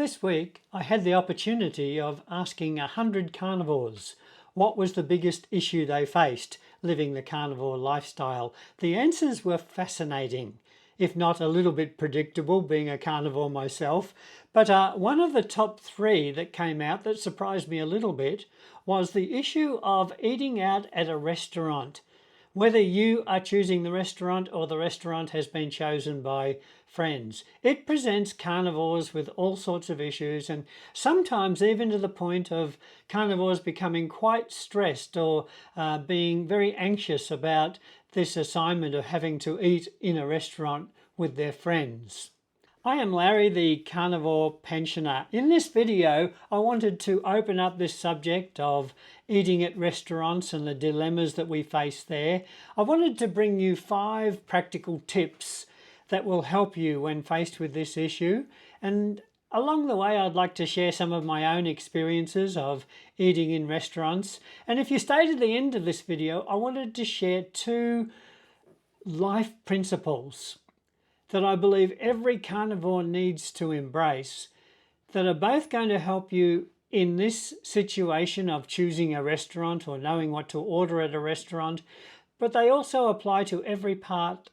This week, I had the opportunity of asking 100 carnivores what was the biggest issue they faced living the carnivore lifestyle. The answers were fascinating, if not a little bit predictable, being a carnivore myself. But one of the top three that came out that surprised me a little bit was the issue of eating out at a restaurant. Whether you are choosing the restaurant or the restaurant has been chosen by friends. It presents carnivores with all sorts of issues, and sometimes even to the point of carnivores becoming quite stressed or being very anxious about this assignment of having to eat in a restaurant with their friends. I am Larry, the carnivore pensioner. In this video, I wanted to open up this subject of eating at restaurants and the dilemmas that we face there. I wanted to bring you 5 practical tips that will help you when faced with this issue. And along the way, I'd like to share some of my own experiences of eating in restaurants. And if you stayed at the end of this video, I wanted to share 2 life principles that I believe every carnivore needs to embrace, that are both going to help you in this situation of choosing a restaurant or knowing what to order at a restaurant, but they also apply to every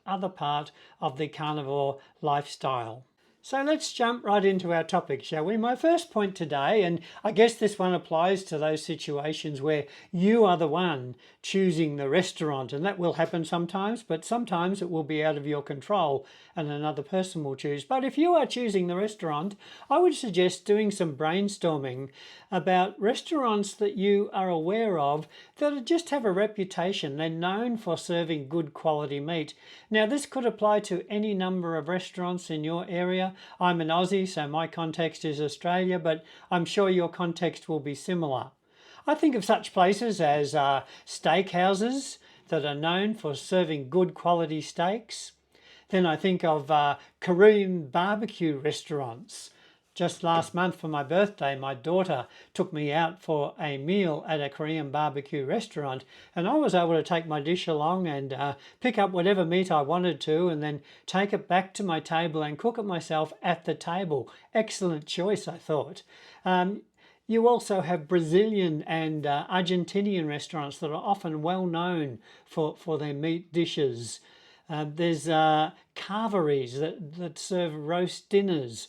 other part of the carnivore lifestyle. So let's jump right into our topic, shall we? My first point today, and I guess this one applies to those situations where you are the one choosing the restaurant, and that will happen sometimes, but sometimes it will be out of your control and another person will choose. But if you are choosing the restaurant, I would suggest doing some brainstorming about restaurants that you are aware of that just have a reputation. They're known for serving good quality meat. Now, this could apply to any number of restaurants in your area. I'm an Aussie, so my context is Australia, but I'm sure your context will be similar. I think of such places as steakhouses that are known for serving good quality steaks. Then I think of Korean barbecue restaurants. Just last month for my birthday, my daughter took me out for a meal at a Korean barbecue restaurant, and I was able to take my dish along and pick up whatever meat I wanted to and then take it back to my table and cook it myself at the table. Excellent choice, I thought. You also have Brazilian and Argentinian restaurants that are often well known for their meat dishes. There's Carnivores that serve roast dinners.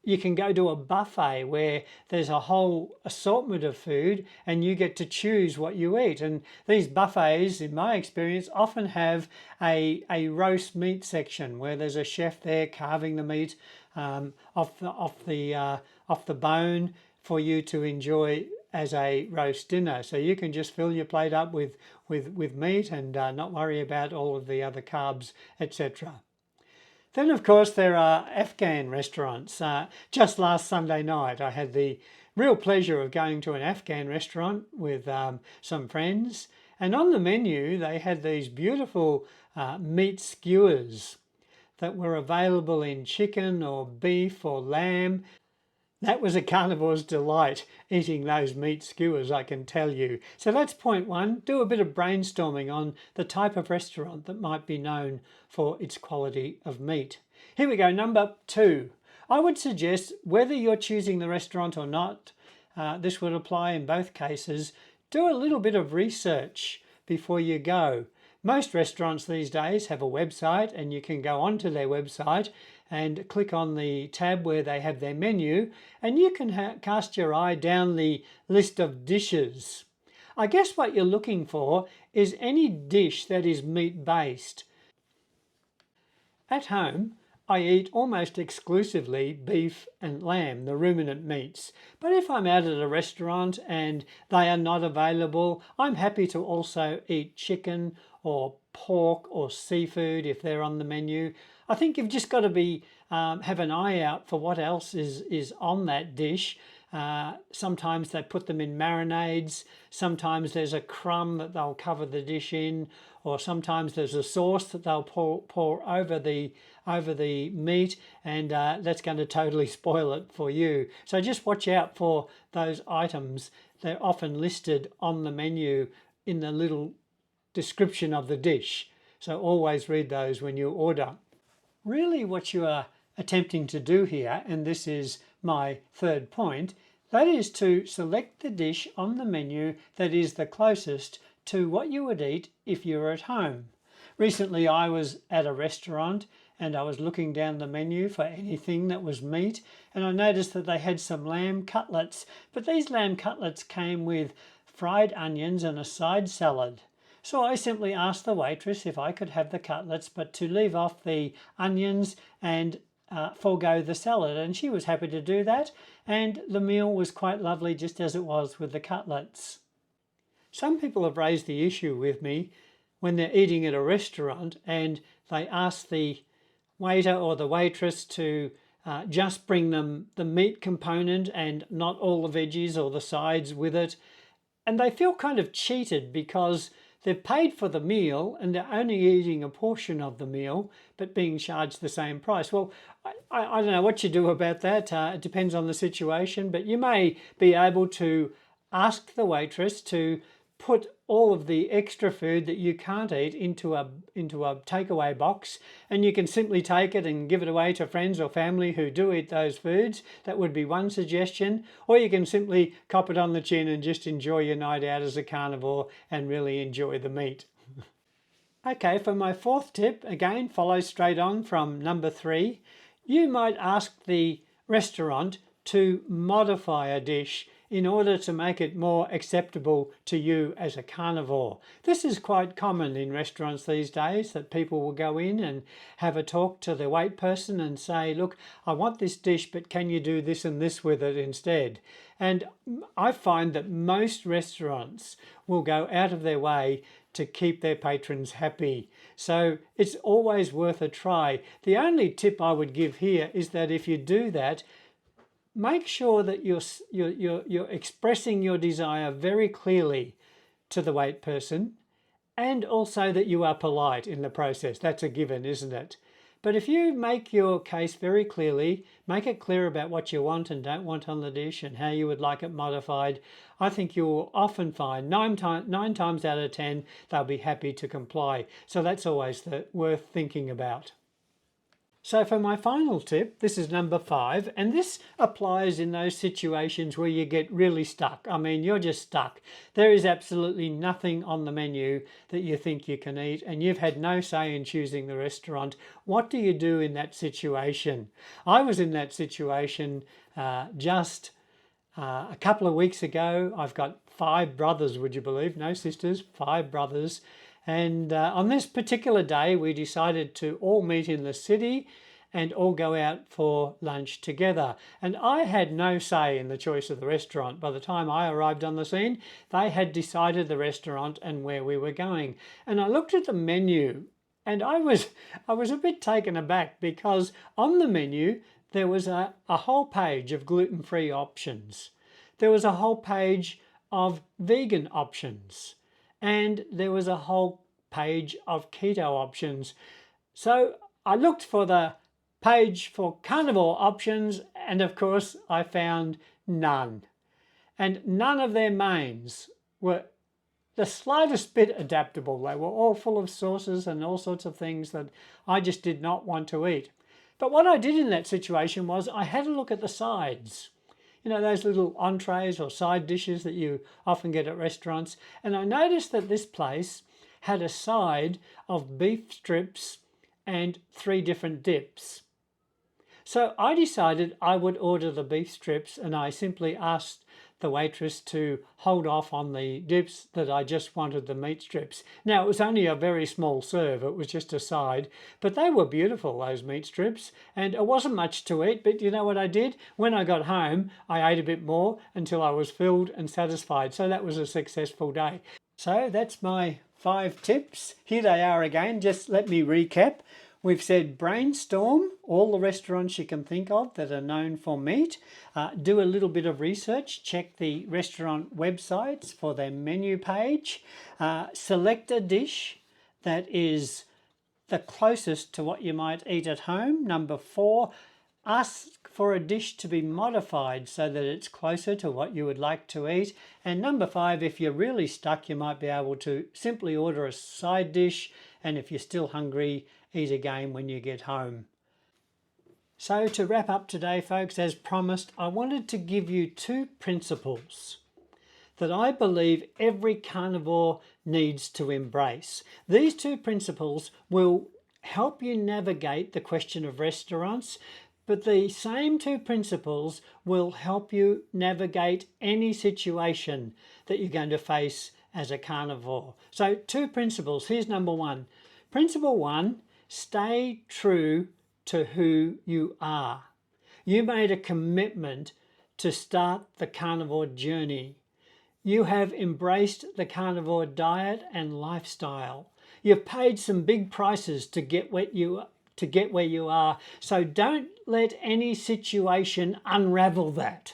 You can go to a buffet where there's a whole assortment of food and you get to choose what you eat. And these buffets, in my experience, often have a roast meat section where there's a chef there carving the meat off the bone for you to enjoy as a roast dinner. So you can just fill your plate up with meat and not worry about all of the other carbs, etc. Then, of course, there are Afghan restaurants. Just last Sunday night, I had the real pleasure of going to an Afghan restaurant with some friends. And on the menu, they had these beautiful meat skewers that were available in chicken or beef or lamb. That was a carnivore's delight, eating those meat skewers, I can tell you. So that's point 1. Do a bit of brainstorming on the type of restaurant that might be known for its quality of meat. Here we go, number 2. I would suggest, whether you're choosing the restaurant or not, this would apply in both cases, do a little bit of research before you go. Most restaurants these days have a website, and you can go onto their website and click on the tab where they have their menu, and you can cast your eye down the list of dishes. I guess what you're looking for is any dish that is meat-based. At home, I eat almost exclusively beef and lamb, the ruminant meats. But if I'm out at a restaurant and they are not available, I'm happy to also eat chicken or pork or seafood if they're on the menu. I think you've just got to have an eye out for what else is on that dish. Sometimes they put them in marinades. Sometimes there's a crumb that they'll cover the dish in, or sometimes there's a sauce that they'll pour over the meat, and that's going to totally spoil it for you. So just watch out for those items. They're often listed on the menu in the little description of the dish. So always read those when you order. Really what you are attempting to do here, and this is my third point, that is to select the dish on the menu that is the closest to what you would eat if you were at home. Recently I was at a restaurant and I was looking down the menu for anything that was meat, and I noticed that they had some lamb cutlets, but these lamb cutlets came with fried onions and a side salad. So I simply asked the waitress if I could have the cutlets, but to leave off the onions and forego the salad, and she was happy to do that, and the meal was quite lovely just as it was with the cutlets. Some people have raised the issue with me when they're eating at a restaurant and they ask the waiter or the waitress to just bring them the meat component and not all the veggies or the sides with it, and they feel kind of cheated because they've paid for the meal and they're only eating a portion of the meal but being charged the same price. Well, I don't know what you do about that. It depends on the situation, but you may be able to ask the waitress to put all of the extra food that you can't eat into a takeaway box, and you can simply take it and give it away to friends or family who do eat those foods. That would be one suggestion. Or you can simply cop it on the chin and just enjoy your night out as a carnivore and really enjoy the meat. Okay, for my fourth tip, again follows straight on from number 3. You might ask the restaurant to modify a dish in order to make it more acceptable to you as a carnivore. This is quite common in restaurants these days, that people will go in and have a talk to the wait person and say, look, I want this dish, but can you do this and this with it instead? And I find that most restaurants will go out of their way to keep their patrons happy. So it's always worth a try. The only tip I would give here is that if you do that, make sure that you're expressing your desire very clearly to the wait person, and also that you are polite in the process. That's a given, isn't it? But if you make your case very clearly, make it clear about what you want and don't want on the dish and how you would like it modified, I think you'll often find 9 times out of 10 they'll be happy to comply. So that's always worth thinking about. So for my final tip, this is number 5, and this applies in those situations where you get really stuck. I mean, you're just stuck. There is absolutely nothing on the menu that you think you can eat, and you've had no say in choosing the restaurant. What do you do in that situation? I was in that situation just a couple of weeks ago. I've got 5 brothers, would you believe? No sisters, 5 brothers. And on this particular day, we decided to all meet in the city and all go out for lunch together. And I had no say in the choice of the restaurant. By the time I arrived on the scene, they had decided the restaurant and where we were going. And I looked at the menu and I was a bit taken aback, because on the menu there was a whole page of gluten-free options. There was a whole page of vegan options. And there was a whole page of keto options. So I looked for the page for carnivore options, and of course I found none. And none of their mains were the slightest bit adaptable. They were all full of sauces and all sorts of things that I just did not want to eat. But what I did in that situation was I had a look at the sides. You know, those little entrees or side dishes that you often get at restaurants. And I noticed that this place had a side of beef strips and 3 different dips. So I decided I would order the beef strips, and I simply asked the waitress to hold off on the dips, that I just wanted the meat strips. Now, it was only a very small serve, it was just a side, but they were beautiful, those meat strips, and it wasn't much to eat. But you know what I did? When I got home, I ate a bit more until I was filled and satisfied. So that was a successful day. So that's my 5 tips. Here they are again. Just let me recap. We've said brainstorm all the restaurants you can think of that are known for meat. Do a little bit of research. Check the restaurant websites for their menu page. Select a dish that is the closest to what you might eat at home. Number 4, ask for a dish to be modified so that it's closer to what you would like to eat. And number 5, if you're really stuck, you might be able to simply order a side dish, and if you're still hungry, eat again when you get home. So to wrap up today, folks, as promised, I wanted to give you 2 principles that I believe every carnivore needs to embrace. These 2 principles will help you navigate the question of restaurants, but the same 2 principles will help you navigate any situation that you're going to face as a carnivore. So 2 principles. Here's number 1. Principle 1, stay true to who you are. You made a commitment to start the carnivore journey. You have embraced the carnivore diet and lifestyle. You've paid some big prices to get where you are. So don't let any situation unravel that.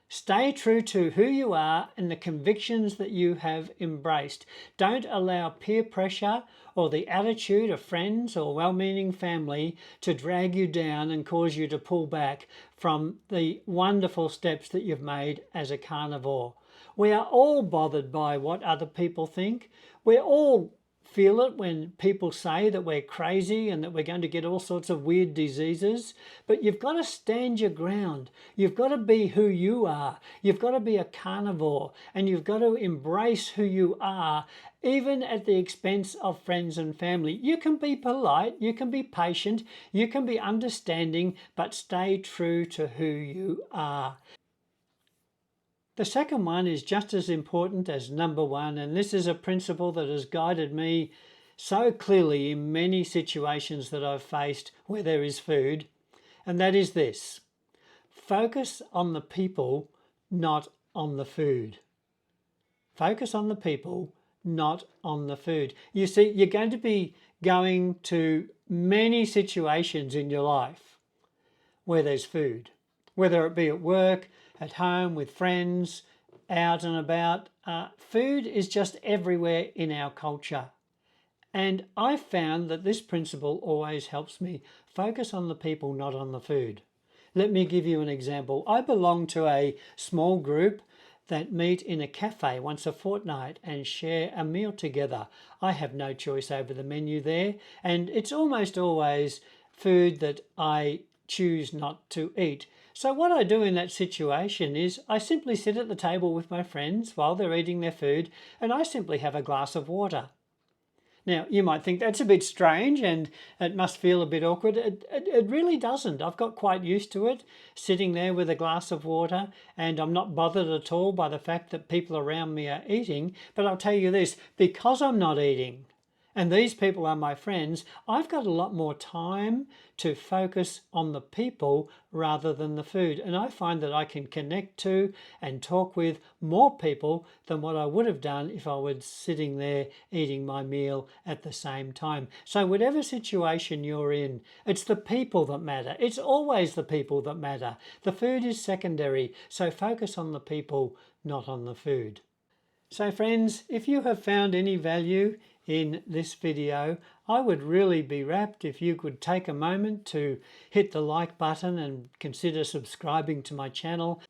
Stay true to who you are and the convictions that you have embraced. Don't allow peer pressure or the attitude of friends or well-meaning family to drag you down and cause you to pull back from the wonderful steps that you've made as a carnivore. We are all bothered by what other people think. We all feel it when people say that we're crazy and that we're going to get all sorts of weird diseases. But you've got to stand your ground. You've got to be who you are. You've got to be a carnivore, and you've got to embrace who you are, even at the expense of friends and family. You can be polite, you can be patient, you can be understanding, but stay true to who you are. The second one is just as important as number 1, and this is a principle that has guided me so clearly in many situations that I've faced where there is food, and that is this: focus on the people, not on the food. Focus on the people, not on the food. You see, you're going to be going to many situations in your life where there's food, whether it be at work, at home, with friends, out and about. Food is just everywhere in our culture. And I found that this principle always helps me focus on the people, not on the food. Let me give you an example. I belong to a small group that meet in a cafe once a fortnight and share a meal together. I have no choice over the menu there, and it's almost always food that I choose not to eat. So what I do in that situation is I simply sit at the table with my friends while they're eating their food, and I simply have a glass of water. Now, you might think that's a bit strange and it must feel a bit awkward. It really doesn't. I've got quite used to it, sitting there with a glass of water, and I'm not bothered at all by the fact that people around me are eating. But I'll tell you this, because I'm not eating, and these people are my friends, I've got a lot more time to focus on the people rather than the food. And I find that I can connect to and talk with more people than what I would have done if I was sitting there eating my meal at the same time. So whatever situation you're in, it's the people that matter. It's always the people that matter. The food is secondary. So focus on the people, not on the food. So friends, if you have found any value in this video, I would really be rapt if you could take a moment to hit the like button and consider subscribing to my channel.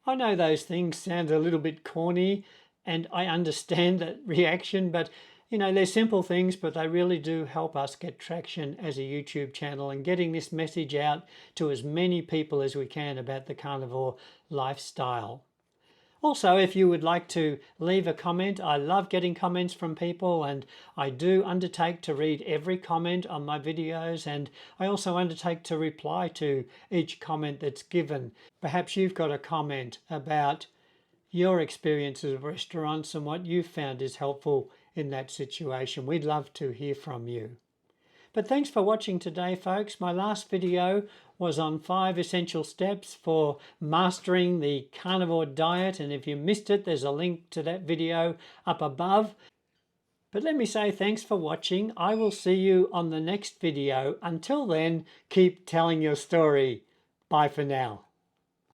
I know those things sound a little bit corny, and I understand that reaction, but you know, they're simple things, but they really do help us get traction as a YouTube channel and getting this message out to as many people as we can about the carnivore lifestyle. Also, if you would like to leave a comment, I love getting comments from people, and I do undertake to read every comment on my videos, and I also undertake to reply to each comment that's given. Perhaps you've got a comment about your experiences of restaurants and what you've found is helpful in that situation. We'd love to hear from you. But thanks for watching today, folks. My last video was on 5 essential steps for mastering the carnivore diet, and if you missed it, there's a link to that video up above. But let me say thanks for watching. I will see you on the next video. Until then, keep telling your story. Bye for now.